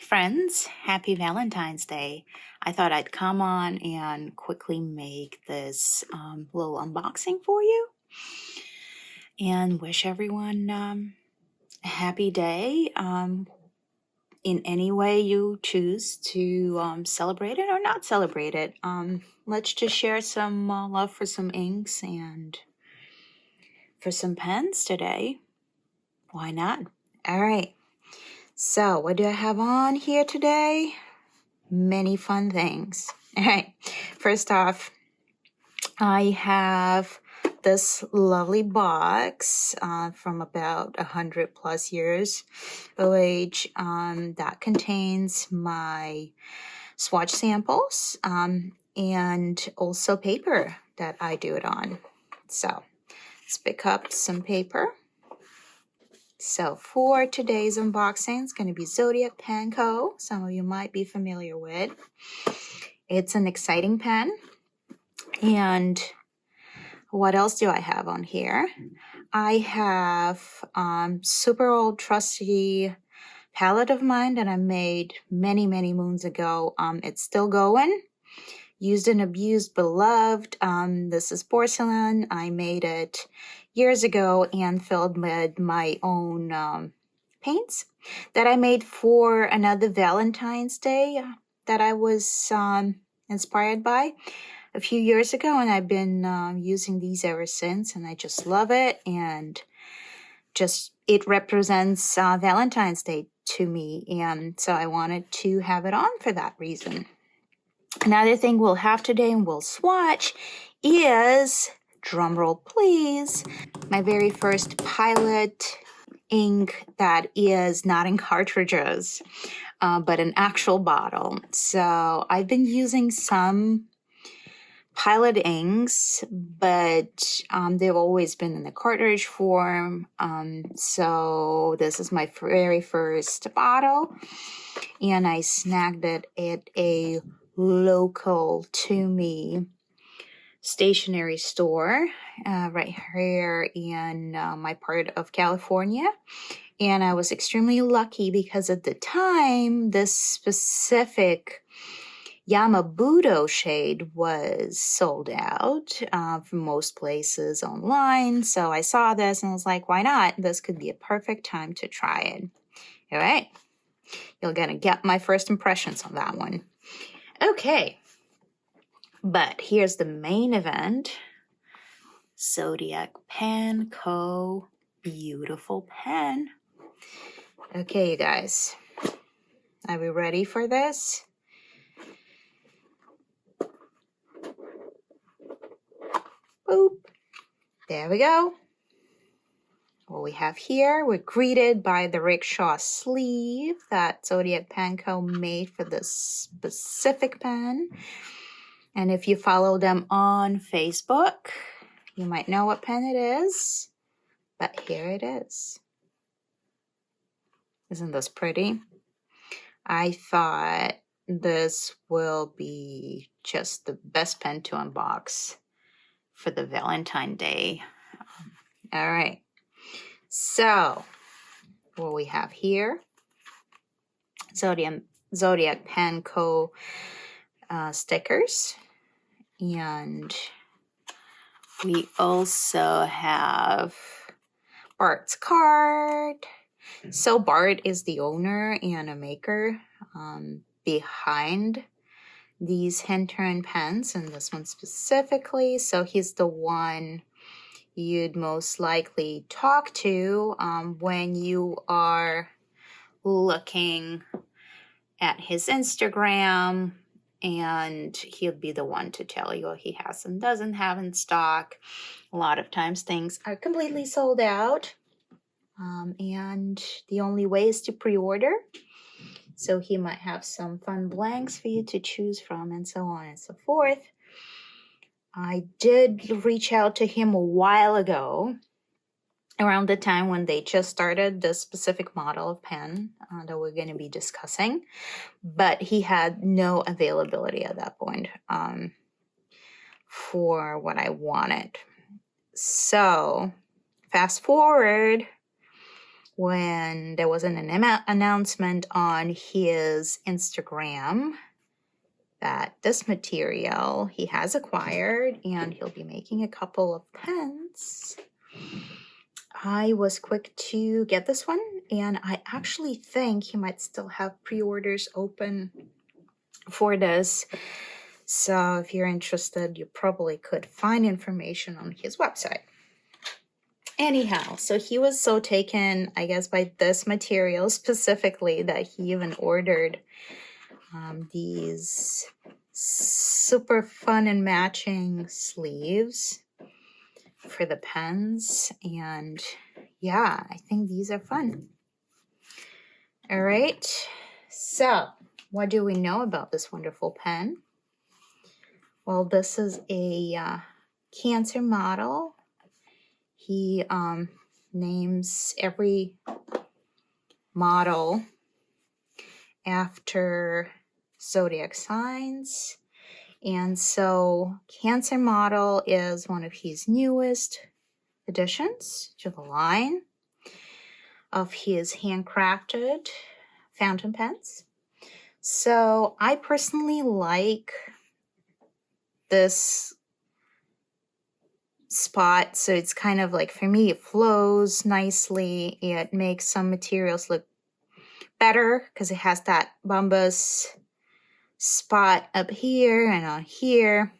friends, happy Valentine's Day. I thought I'd come on and quickly make this little unboxing for you and wish everyone a happy day in any way you choose to celebrate it or not celebrate it. Let's just share some love for some inks and for some pens today. Why not? All right. So what do I have on here today? Many fun things. All right. First off, I have this lovely box from about 100 plus years of age that contains my swatch samples and also paper that I do it on. So let's pick up some paper. So for today's unboxing, it's going to be Zodiac Pen Co. Some of you might be familiar with. It's an exciting pen. And what else do I have on here? I have super old trusty palette of mine that I made many moons ago. It's still going. Used and abused, beloved. This is porcelain. I made it years ago and filled with my own paints that I made for another Valentine's Day that I was inspired by a few years ago, and I've been using these ever since, and I just love it, and just it represents Valentine's Day to me, and so I wanted to have it on for that reason. Another thing we'll have today and we'll swatch is, drumroll please, my very first pilot ink that is not in cartridges, but an actual bottle. So I've been using some pilot inks, but they've always been in the cartridge form. So this is my very first bottle, and I snagged it at a local to me stationery store right here in my part of California. And I was extremely lucky because at the time, this specific Yama Budo shade was sold out from most places online. So I saw this and was like, why not? This could be a perfect time to try it. All right. You're going to get my first impressions on that one. Okay. But here's the main event. Zodiac Pen Co. Beautiful pen. Okay, you guys. Are we ready for this? Boop. There we go. What we have here, we're greeted by the rickshaw sleeve that Zodiac Pen Co. made for this specific pen. And if you follow them on Facebook, you might know what pen it is. But here it is. Isn't this pretty? I thought this will be just the best pen to unbox for the Valentine Day. All right. So, what we have here, Zodiac Pen Co. Stickers. And we also have Bart's card. So Bart is the owner and a maker behind these hand turn pens, and this one specifically. So he's the one you'd most likely talk to when you are looking at his Instagram, and he'll be the one to tell you what he has and doesn't have in stock. A lot of times things are completely sold out, and the only way is to pre-order. So he might have some fun blanks for you to choose from, and so on and so forth. I did reach out to him a while ago, around the time when they just started this specific model of pen that we're going to be discussing, but he had no availability at that point for what I wanted. So fast forward when there was an announcement on his Instagram that this material he has acquired and he'll be making a couple of pens. I was quick to get this one, and I actually think he might still have pre-orders open for this. So if you're interested, you probably could find information on his website. Anyhow, so he was so taken, I guess, by this material specifically that he even ordered these super fun and matching sleeves for the pens. And yeah, I think these are fun. All right, so what do we know about this wonderful pen? Well, this is a Cancer model. He names every model after zodiac signs. And so Cancer model is one of his newest additions to the line of his handcrafted fountain pens. So I personally like this spot. So it's kind of like, for me, it flows nicely. It makes some materials look better because it has that bombus spot up here and on here.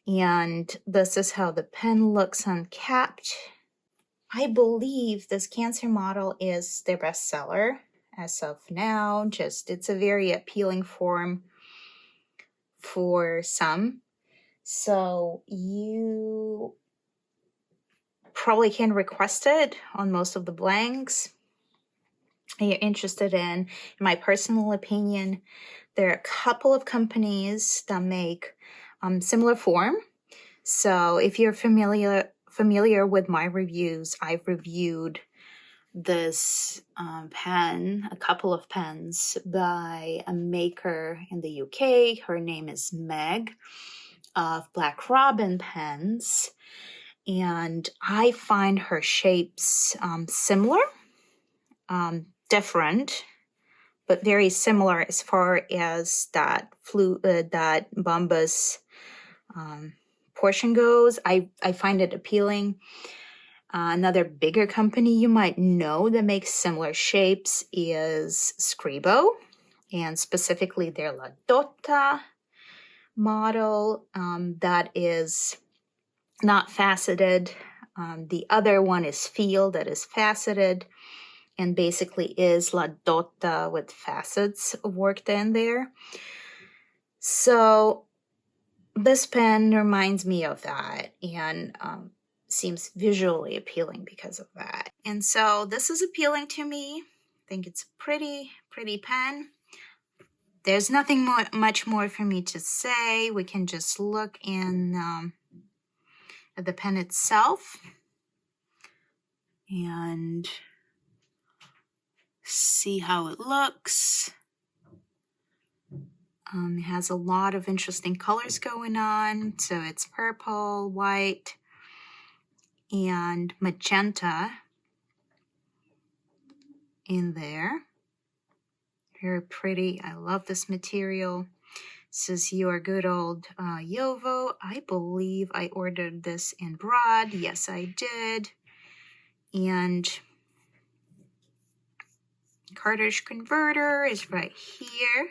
And this is how the pen looks uncapped. I believe this Cancer model is their bestseller as of now. It's a very appealing form for some. So you probably can request it on most of the blanks you're interested in my personal opinion. There are a couple of companies that make similar form. So if you're familiar with my reviews, I've reviewed this pen, a couple of pens by a maker in the UK. Her name is Meg of Black Robin Pens, and I find her shapes similar, different, but very similar as far as that bombus portion goes. I find it appealing. Another bigger company you might know that makes similar shapes is Scribo, and specifically their La Dotta model that is not faceted. The other one is Field, that is faceted, and basically is La Dotta with facets worked in there. So this pen reminds me of that, and seems visually appealing because of that. And so this is appealing to me. I think it's a pretty pen. There's nothing much more for me to say. We can just look in at the pen itself and see how it looks. It has a lot of interesting colors going on. So it's purple, white, and magenta in there. Very pretty. I love this material. This is your good old Yovo. I believe I ordered this in broad. Yes, I did. And cartridge converter is right here.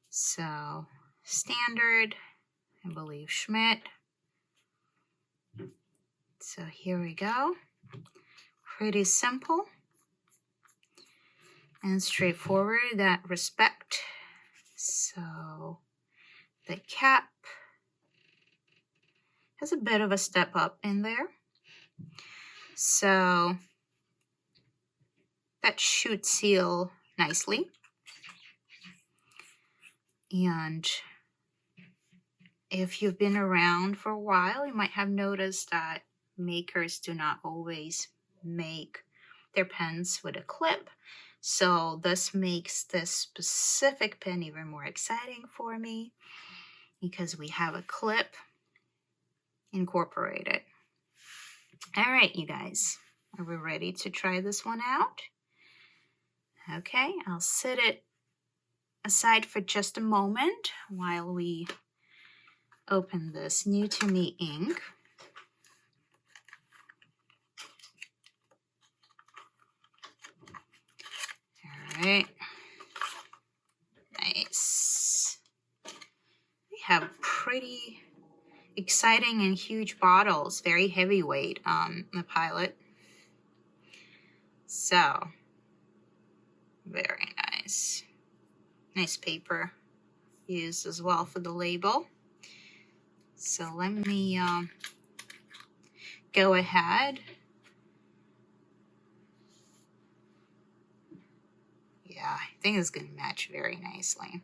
So standard, I believe Schmidt. So here we go. Pretty simple and straightforward in that respect. So the cap has a bit of a step up in there. So that should seal nicely. And if you've been around for a while, you might have noticed that makers do not always make their pens with a clip. So this makes this specific pen even more exciting for me because we have a clip incorporate it. All right, you guys, are we ready to try this one out? Okay, I'll set it aside for just a moment while we open this new to me ink. All right, nice. We have pretty exciting and huge bottles, very heavyweight the Pilot. So, very nice. Nice paper used as well for the label. So let me go ahead. Yeah, I think it's going to match very nicely.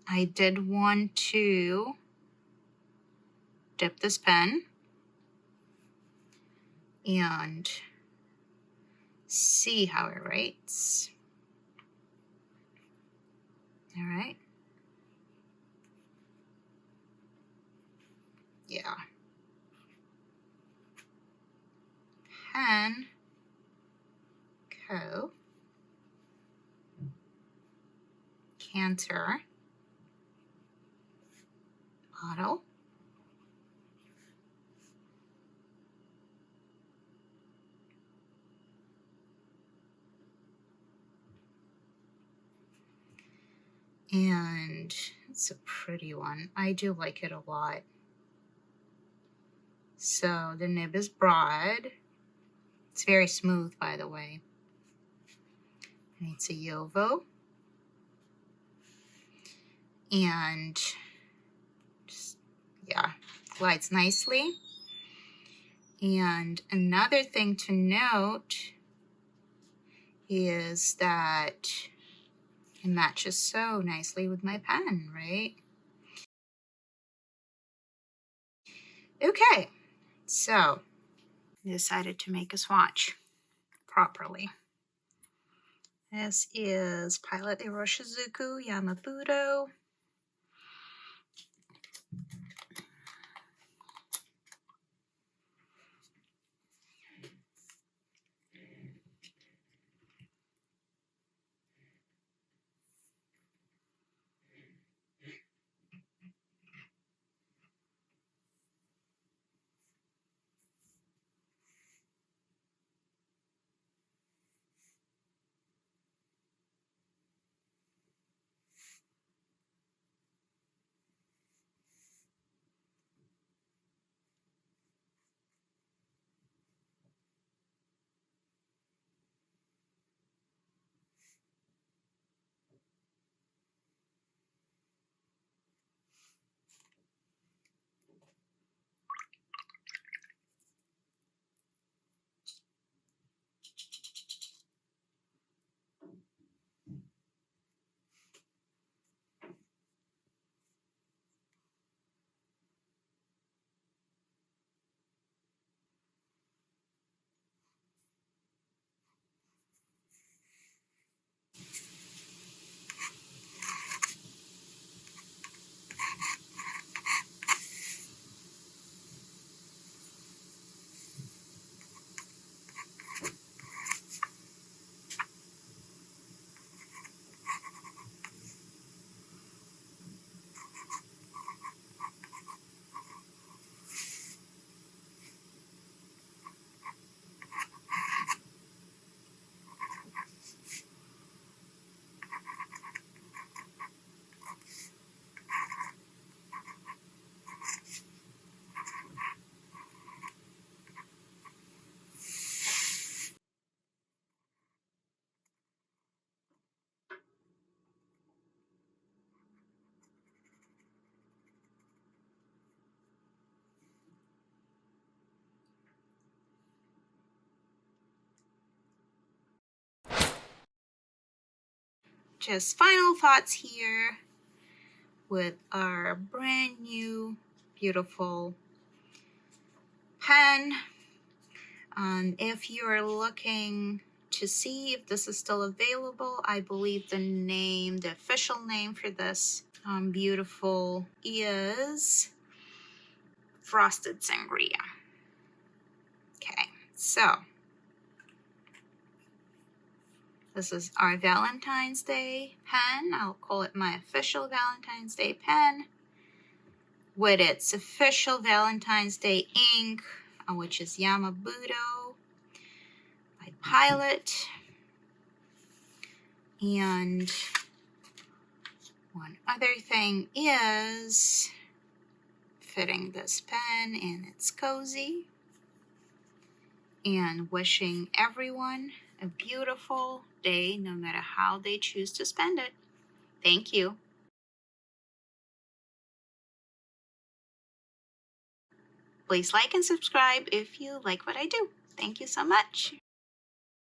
I did want to dip this pen and see how it writes. All right. Yeah. Pen, co, canter, bottle, and it's a pretty one. I do like it a lot. So the nib is broad. It's very smooth, by the way. And it's a Yovo. And just, yeah, glides nicely. And another thing to note is that it matches so nicely with my pen, right? Okay, so I decided to make a swatch properly. This is Pilot Iroshizuku Yama Budo. Just final thoughts here with our brand new beautiful pen. If you're looking to see if this is still available, I believe the official name for this beautiful is frosted sangria. Okay, so this is our Valentine's Day pen. I'll call it my official Valentine's Day pen with its official Valentine's Day ink, which is Yama Budo by Pilot. And one other thing is fitting this pen, and it's cozy, and wishing everyone a beautiful day no matter how they choose to spend it. Thank you. Please like and subscribe if you like what I do. Thank you so much.